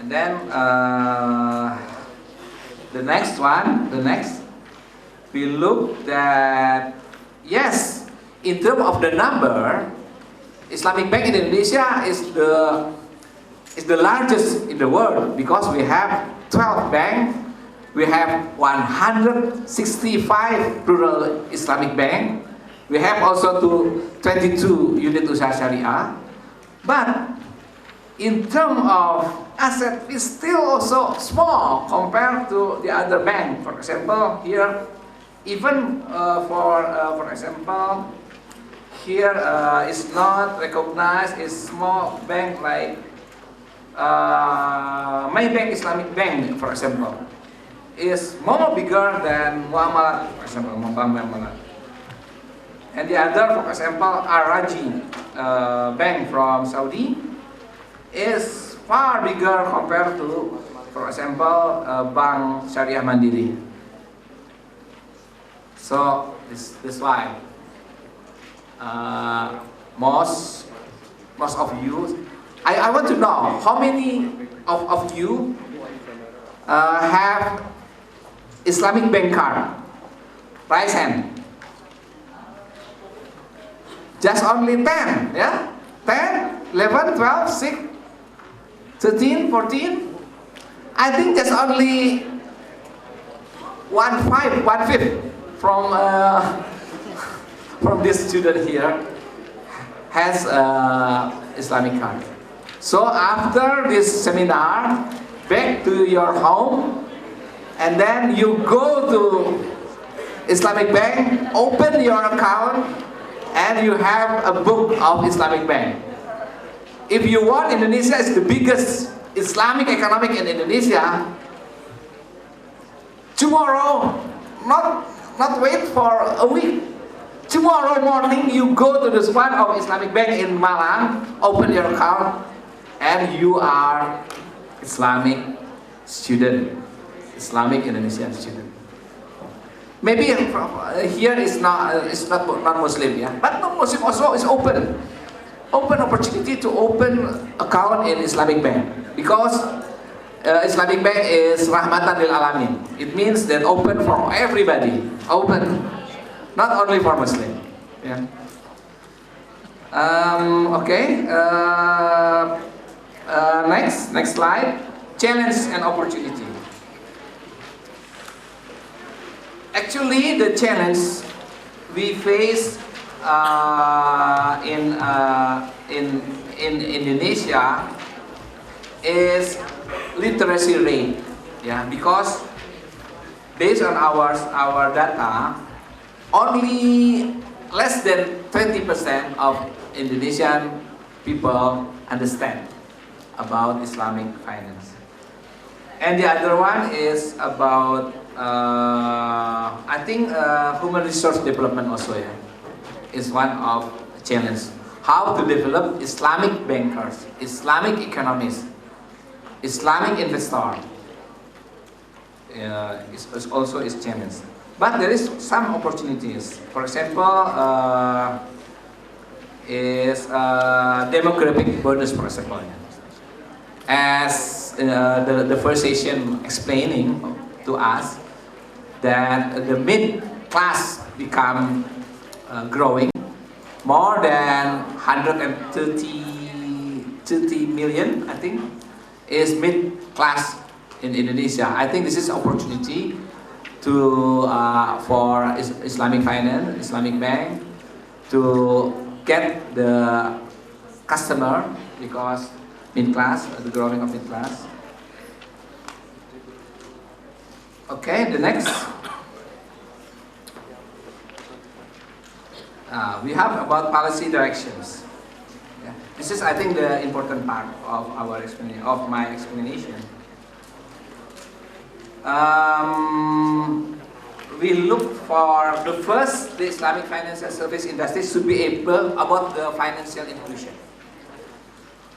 And then the next, we look that, yes, in terms of the number, Islamic Bank in Indonesia is the largest in the world, because we have 12 banks, we have 165 rural Islamic bank, we have also 22 unit usaha syariah, but in terms of asset, it's still also small compared to the other bank. For example, here, even for example, here is not recognized is small bank like Maybank Islamic Bank, for example, is more bigger than Muamalat, for example, Muamalat. And the other, for example, Al-Raji Bank from Saudi is far bigger compared to, for example, Bank Syariah Mandiri. So this why most of you, I want to know how many of you have Islamic bank card. Raise hand. Just only 10, yeah? 10, 11, 12, 6, 13, 14. I think just only one-fifth from this student here has Islamic card. So after this seminar, back to your home, and then you go to Islamic Bank, open your account, and you have a book of Islamic Bank. If you want, Indonesia is the biggest Islamic economic in Indonesia. Tomorrow, not wait for a week. Tomorrow morning, you go to this one of Islamic Bank in Malang, open your account, and you are Islamic student, Islamic Indonesian student. Maybe here is not non-Muslim, yeah, but non-Muslim also is open opportunity to open account in Islamic Bank, because Islamic Bank is rahmatan lil alamin. It means that open for everybody, open, not only for Muslim. Yeah. Okay. Next slide. Challenge and opportunity. Actually, the challenge we face in Indonesia is literacy rate. Yeah, because based on our data, only less than 20% of Indonesian people understand about Islamic finance. And the other one is about I think human resource development also, yeah, is one of the challenge. How to develop Islamic bankers, Islamic economists, Islamic investor is also is challenge. But there is some opportunities. For example, is demographic bonus, for example. As the first session explaining to us, that the mid class become growing. More than 130 million, I think, is mid class in Indonesia. I think this is an opportunity to for Islamic finance, Islamic bank, to get the customer, because mid class, the growing of mid class. Okay, the next. We have about policy directions. Yeah. This is, I think, the important part of our my explanation. We look for the Islamic financial service industry should be able about the financial inclusion.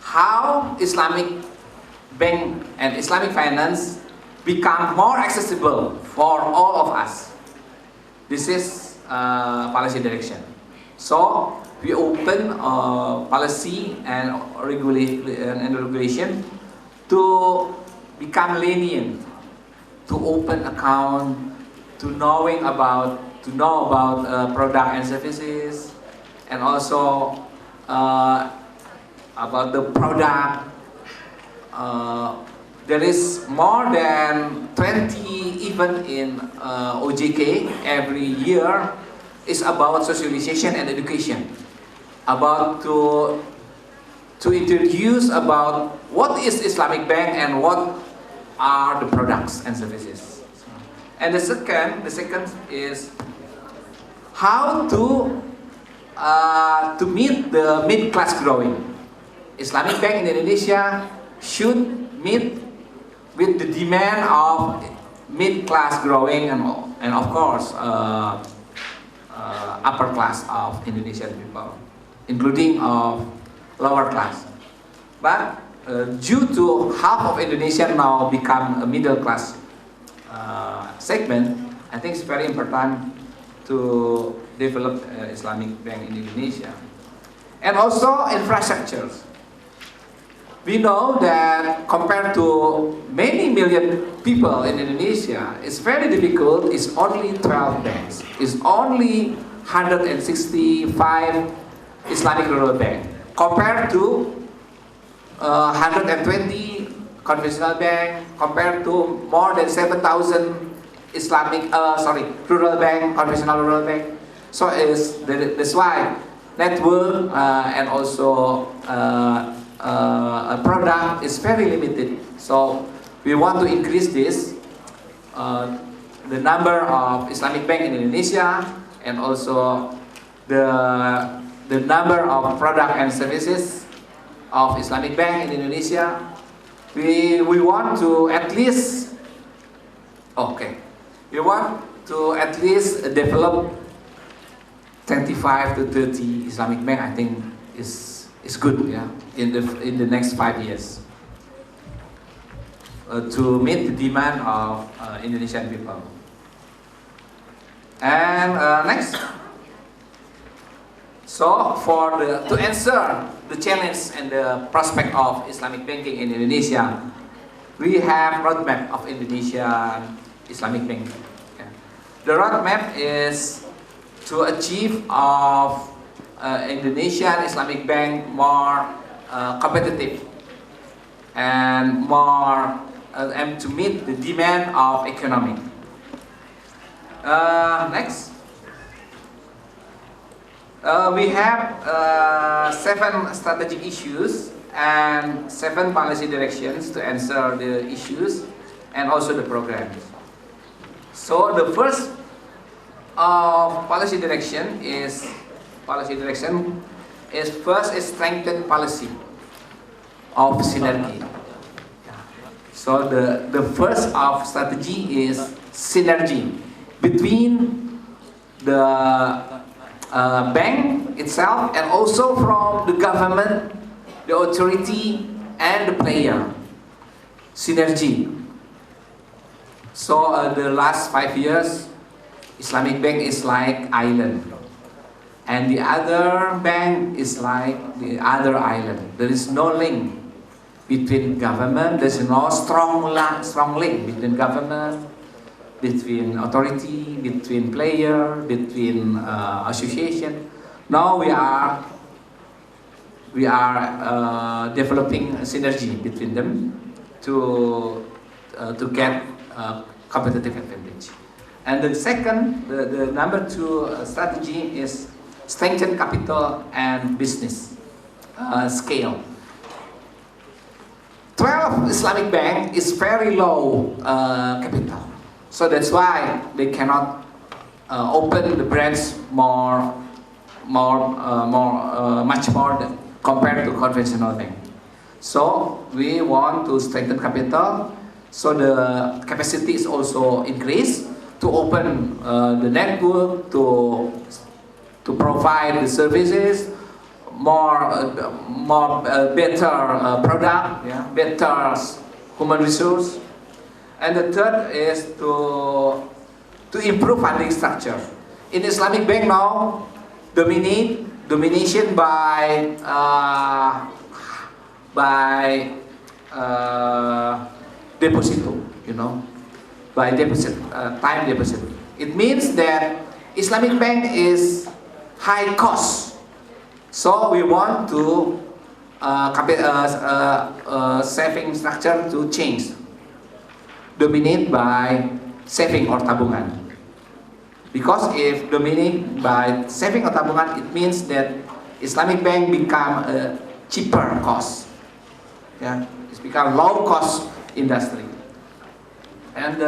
How Islamic bank and Islamic finance become more accessible for all of us. This is policy direction. So we open policy and regulation to become lenient, to open account, to know about product and services, and also about the product. There is more than 20 events in OJK every year. Is about socialization and education, about to introduce about what is Islamic Bank and what are the products and services. And the second is how to meet the mid-class growing. Islamic Bank in Indonesia should meet with the demand of mid-class growing and of course upper class of Indonesian people, including of lower class. But due to half of Indonesia now become a middle class segment, I think it's very important to develop Islamic Bank in Indonesia. And also infrastructures. We know that compared to many million people in Indonesia, it's very difficult. It's only 12 banks. It's only 165 Islamic rural bank compared to 120 conventional bank, compared to more than 7,000 rural bank, conventional rural bank. So that's why network and also a product is very limited. So we want to increase this, the number of Islamic bank in Indonesia, and also the number of product and services of Islamic bank in Indonesia. We want to at least develop 25 to 30 Islamic bank. I think is good, yeah, in the next 5 years to meet the demand of Indonesian people. And next, so to answer the challenge and the prospect of Islamic banking in Indonesia, we have roadmap of Indonesian Islamic banking. Okay. The roadmap is to achieve of Indonesian Islamic bank more competitive and more and to meet the demand of economy. Next, we have 7 strategic issues and 7 policy directions to answer the issues and also the programs. So the first policy direction is strengthen policy of synergy. So the first of strategy is synergy between the bank itself and also from the government, the authority, and the player. Synergy. So the last 5 years, Islamic bank is like island, and the other bank is like the other island. There is no link between government. There is no strong link between government, between authority, between player, between association. Now we are developing a synergy between them to get competitive advantage. And the second, the number 2 strategy is strengthen capital and business scale. 12 Islamic bank is very low capital, so that's why they cannot open the branch much more than compared to conventional bank. So we want to strengthen capital, so the capacity is also increased to open the network to provide the services, better product, yeah, better human resource. And the third is to improve funding structure. In Islamic bank now, domination by deposito, you know, by deposit, time deposit. It means that Islamic bank is high cost, so we want to saving structure to change, dominate by saving or tabungan. Because if dominate by saving or tabungan, it means that Islamic bank become a cheaper cost. Yeah, it's become low cost industry. And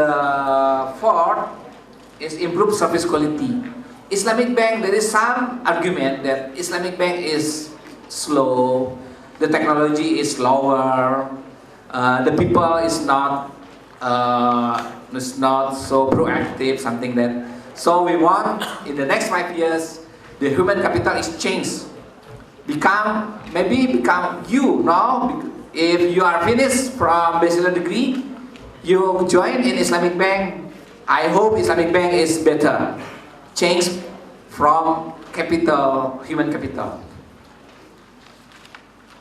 fourth is improved service quality. Islamic bank, there is some argument that Islamic bank is slow, the technology is slower, the people is not so proactive, something that. So we want in the next 5 years, the human capital is changed, become you now. If you are finished from bachelor degree, you join in Islamic bank. I hope Islamic bank is better, change from capital, human capital,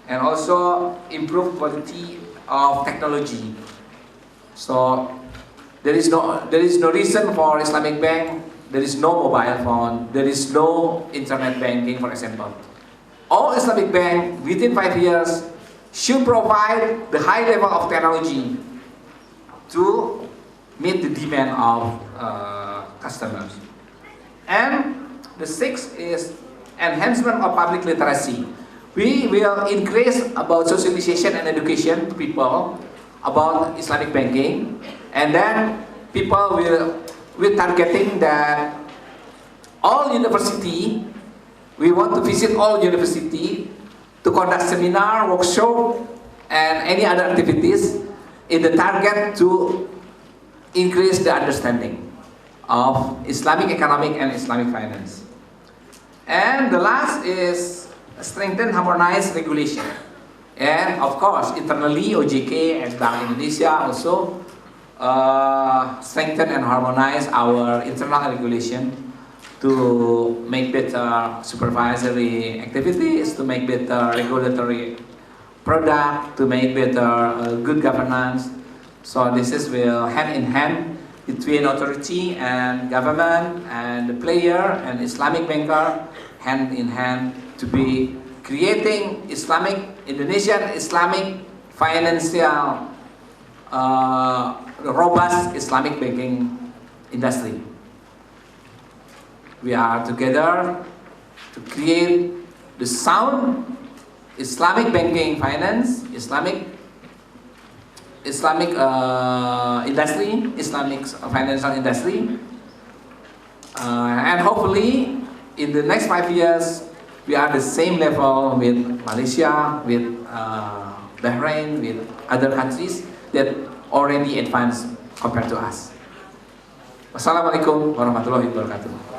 and also improve quality of technology. So there is no reason for Islamic bank. There is no mobile phone. There is no internet banking, for example. All Islamic bank within 5 years should provide the high level of technology to meet the demand of customers. And the sixth is enhancement of public literacy. We will increase about socialization and education to people about Islamic banking, and then people we're targeting that all university, we want to visit all university to conduct seminar, workshop, and any other activities in the target to increase the understanding of Islamic economic and Islamic finance. And the last is strengthen harmonized regulation. And of course, internally, OJK and Bank Indonesia also strengthen and harmonize our internal regulation to make better supervisory activities, to make better regulatory product, to make better good governance. So this is will hand in hand between authority and government and the player and Islamic banker, hand in hand to be creating Indonesian Islamic financial robust Islamic banking industry. We are together to create the sound Islamic banking finance, Islamic industry, Islamic financial industry, and hopefully in the next 5 years we are the same level with Malaysia, with Bahrain, with other countries that already advanced compared to us. Wassalamualaikum warahmatullahi wabarakatuh.